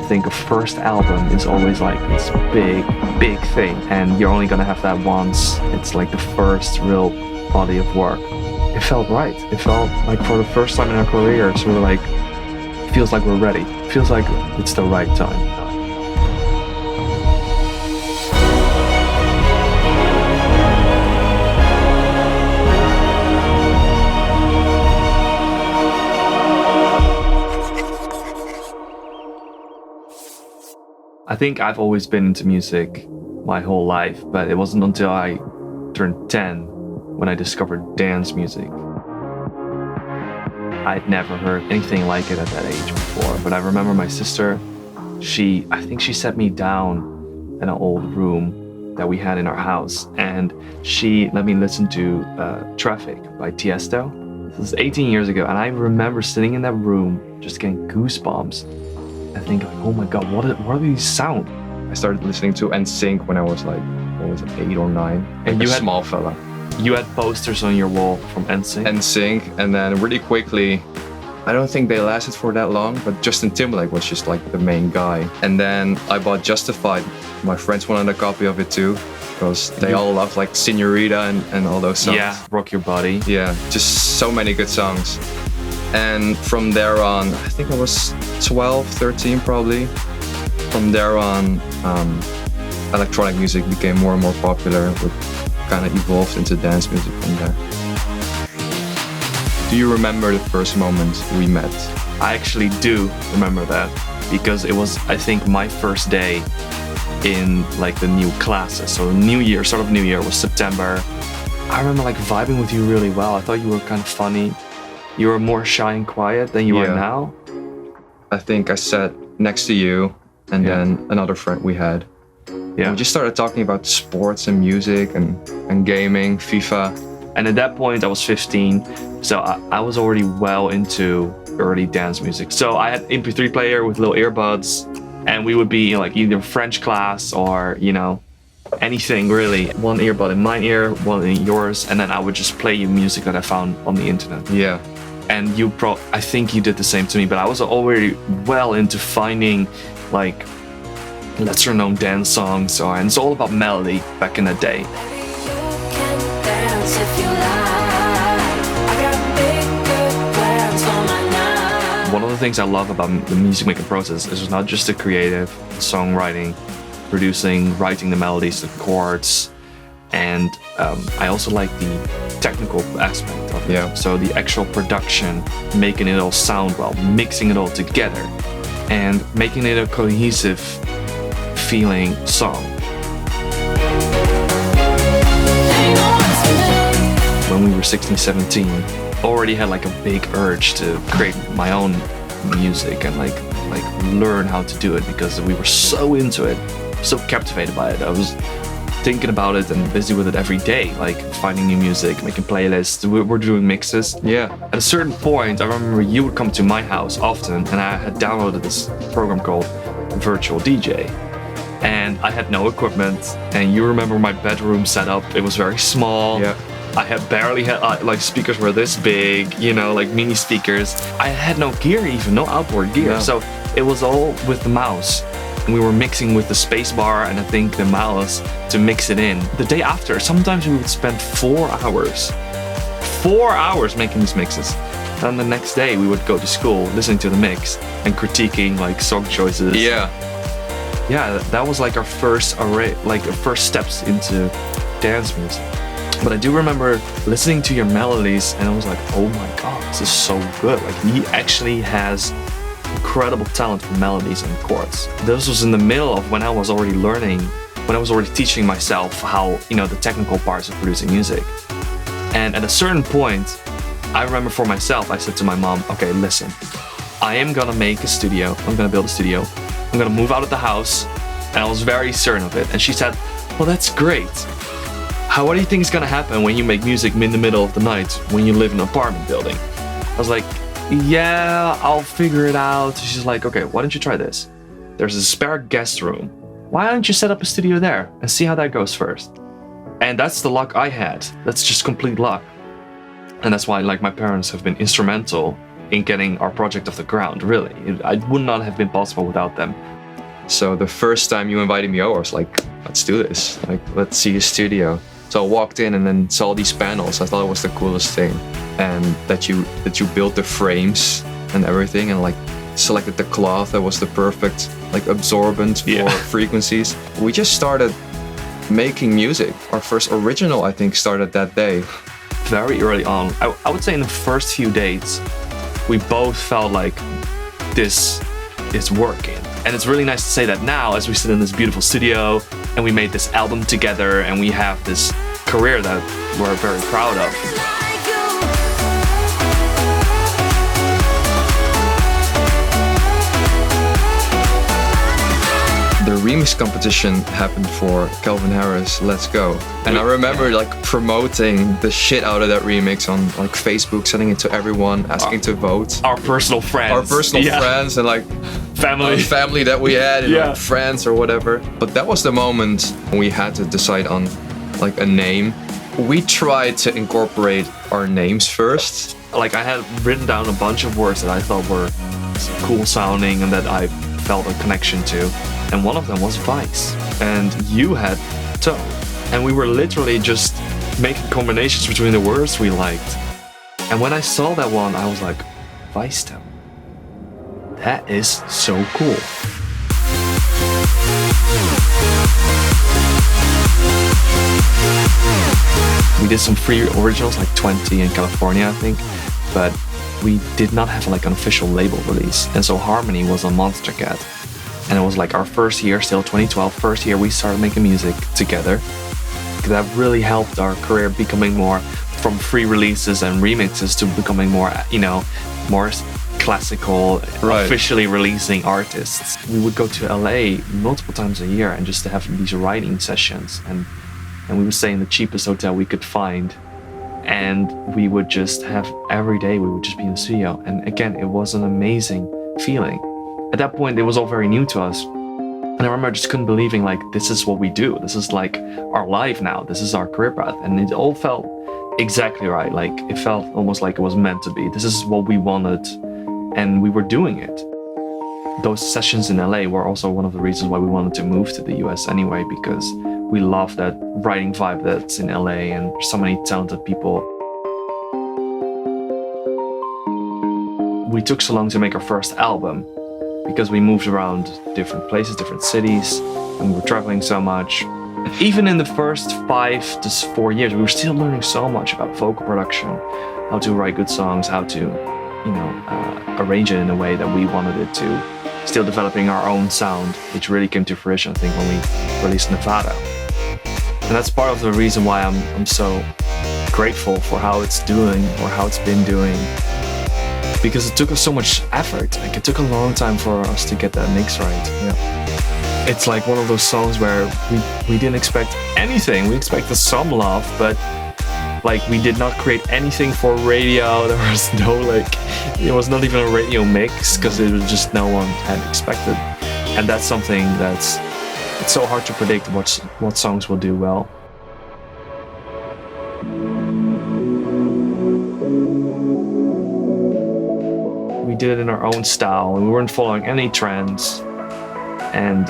think a first album is always like this big thing, and you're only gonna have that once. It's like the first real body of work. It felt right. It felt like for the first time in our careers, we were like, feels like we're ready. Feels like it's the right time. I think I've always been into music my whole life, but it wasn't until I turned 10 when I discovered dance music. I'd never heard anything like it at that age before, but I remember my sister, I think she set me down in an old room that we had in our house, and she let me listen to Traffic by Tiesto. This was 18 years ago, and I remember sitting in that room just getting goosebumps. I think, like, oh my god, what are these sounds? I started listening to NSYNC when I was like, what was it, 8 or 9? And you a had small fella. You had posters on your wall from NSYNC? NSYNC, and then really quickly, I don't think they lasted for that long, but Justin Timberlake was just like the main guy. And then I bought Justified. My friends wanted a copy of it too, because they all loved like Senorita and all those songs. Yeah, Rock Your Body. Yeah, just so many good songs. And from there on, I think I was 12, 13 probably. From there on, electronic music became more and more popular, but kind of evolved into dance music from there. Do you remember the first moment we met? I actually do remember that, because it was, I think, my first day in like the new classes. So New Year was September. I remember like vibing with you really well. I thought you were kind of funny. You were more shy and quiet than you are now. I think I sat next to you and then another friend we had. Yeah. We just started talking about sports and music and gaming, FIFA. And at that point I was 15, so I was already well into early dance music. So I had MP3 player with little earbuds, and we would be in like either French class or, you know, anything really. One earbud in my ear, one in yours, and then I would just play you music that I found on the internet. Yeah. And I think you did the same to me, but I was already well into finding like lesser known dance songs, and it's all about melody back in the day. One of the things I love about the music making process is it's not just the creative songwriting, producing, writing the melodies, the chords, and I also like the technical aspect of it. Yeah. So the actual production, making it all sound well, mixing it all together, and making it a cohesive feeling song. When we were 16, 17, already had like a big urge to create my own music and like learn how to do it, because we were so into it, so captivated by it. I was thinking about it and busy with it every day, like finding new music, making playlists. We're doing mixes. Yeah. At a certain point, I remember you would come to my house often, and I had downloaded this program called Virtual DJ. And I had no equipment, and you remember my bedroom setup. It was very small. Yeah. I had barely had like speakers were this big, you know, like mini speakers. I had no gear, even no outboard gear. No. So it was all with the mouse. And we were mixing with the space bar and I think the mouse to mix it in. The day after, sometimes we would spend 4 hours making these mixes. Then the next day we would go to school, listening to the mix and critiquing like song choices. Yeah. Yeah, that was like our first steps into dance music. But I do remember listening to your melodies and I was like, oh my god, this is so good. Like, he actually has incredible talent for melodies and chords. This was in the middle of when I was already teaching myself how, you know, the technical parts of producing music. And at a certain point, I remember for myself, I said to my mom, okay, listen, I am gonna make a studio. I'm gonna build a studio. I'm gonna move out of the house. And I was very certain of it. And she said, well, that's great. What do you think is gonna happen when you make music in the middle of the night when you live in an apartment building? I was like, yeah, I'll figure it out. She's like, okay, why don't you try this? There's a spare guest room. Why don't you set up a studio there and see how that goes first? And that's the luck I had. That's just complete luck. And that's why, like, my parents have been instrumental in getting our project off the ground, really. It would not have been possible without them. So the first time you invited me over, I was like, let's do this. Like, let's see a studio. So I walked in and then saw these panels. I thought it was the coolest thing. And that you built the frames and everything, and like selected the cloth that was the perfect like absorbent for frequencies. We just started making music. Our first original, I think, started that day. Very early on. I would say in the first few days, we both felt like this is working. And it's really nice to say that now, as we sit in this beautiful studio and we made this album together and we have this career that we're very proud of. The remix competition happened for Calvin Harris, Let's Go. And I remember like promoting the shit out of that remix on like Facebook, sending it to everyone, asking to vote. Our personal friends. Our personal friends and like family that we had, and like friends or whatever. But that was the moment when we had to decide on like a name. We tried to incorporate our names first. Like I had written down a bunch of words that I thought were cool sounding and that I felt a connection to. And one of them was Vice. And you had Tone. And we were literally just making combinations between the words we liked. And when I saw that one, I was like, Vicetone. That is so cool. We did some free originals, like 20 in California, I think. But we did not have like an official label release. And so Harmony was on Monster Cat. And it was like our first year, still 2012, first year we started making music together. That really helped our career becoming more from free releases and remixes to becoming more, more classical, officially releasing artists. We would go to LA multiple times a year and just to have these writing sessions. And we would stay in the cheapest hotel we could find. And we would just have, every day we would just be in the studio. And again, it was an amazing feeling. At that point, it was all very new to us. And I remember I just couldn't believing like, this is what we do. This is like our life now. This is our career path. And it all felt exactly right. Like it felt almost like it was meant to be. This is what we wanted. And we were doing it. Those sessions in LA were also one of the reasons why we wanted to move to the US anyway, because we love that writing vibe that's in LA and so many talented people. We took so long to make our first album because we moved around different places, different cities, and we were traveling so much. Even in the first 5 to 4 years, we were still learning so much about vocal production, how to write good songs, how to, arrange it in a way that we wanted it to. Still developing our own sound, which really came to fruition, I think, when we released Nevada. And that's part of the reason why I'm so grateful for how it's doing, or how it's been doing. Because it took us so much effort. Like it took a long time for us to get that mix right. Yeah. It's like one of those songs where we didn't expect anything. We expected some love, but like we did not create anything for radio. There was no it was not even a radio mix because it was just no one had expected. And that's something it's so hard to predict what songs will do well. We did it in our own style and we weren't following any trends. And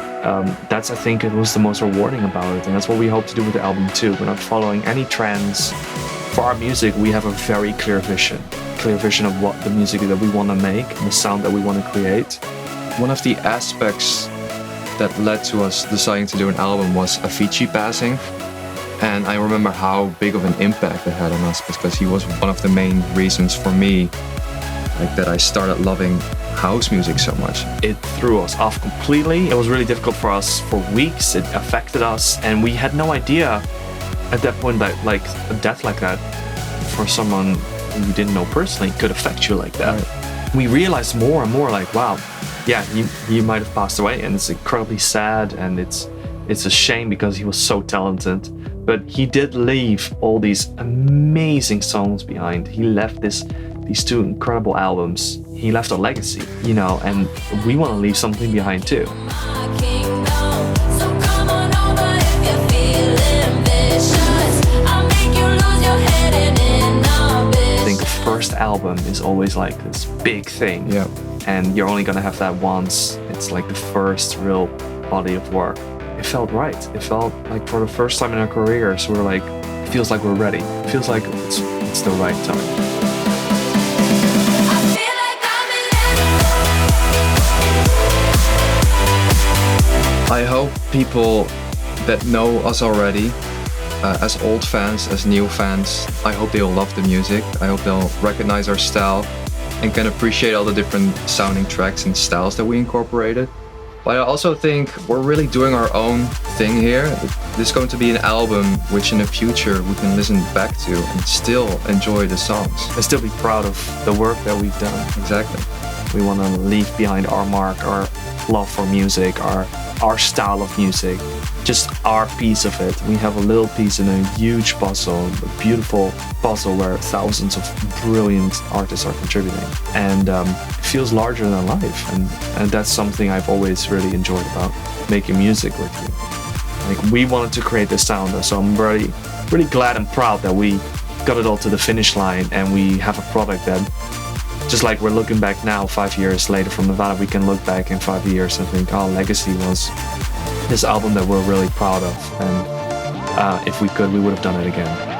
that's, I think, it was the most rewarding about it. And that's what we hope to do with the album too. We're not following any trends. For our music, we have a very clear vision of what the music that we want to make and the sound that we want to create. One of the aspects that led to us deciding to do an album was Avicii passing. And I remember how big of an impact it had on us because he was one of the main reasons for me that I started loving house music so much. It threw us off completely. It was really difficult for us for weeks. It affected us and we had no idea at that point that a death like that for someone who you didn't know personally could affect you like that. Right. We realized more and more wow, yeah, he might have passed away and it's incredibly sad and it's a shame because he was so talented. But he did leave all these amazing songs behind. He left these 2 incredible albums. He left a legacy, and we want to leave something behind too. I think the first album is always like this big thing. Yeah. and you're only gonna have that once. It's like the first real body of work. It felt right. It felt like for the first time in our careers, we're like, it feels like we're ready. It feels like it's the right time. I hope people that know us already, as old fans, as new fans, I hope they'll love the music. I hope they'll recognize our style and can appreciate all the different sounding tracks and styles that we incorporated. But I also think we're really doing our own thing here. This is going to be an album which in the future we can listen back to and still enjoy the songs. And still be proud of the work that we've done. Exactly. We want to leave behind our mark, our love for music, our style of music, just our piece of it. We have a little piece in a huge puzzle, a beautiful puzzle where thousands of brilliant artists are contributing, and it feels larger than life. And that's something I've always really enjoyed about making music with you. Like, we wanted to create this sound, so I'm really, really glad and proud that we got it all to the finish line, and we have a product that, just like we're looking back now 5 years later from Nevada, we can look back in 5 years and think our legacy was this album that we're really proud of, and if we could, we would have done it again.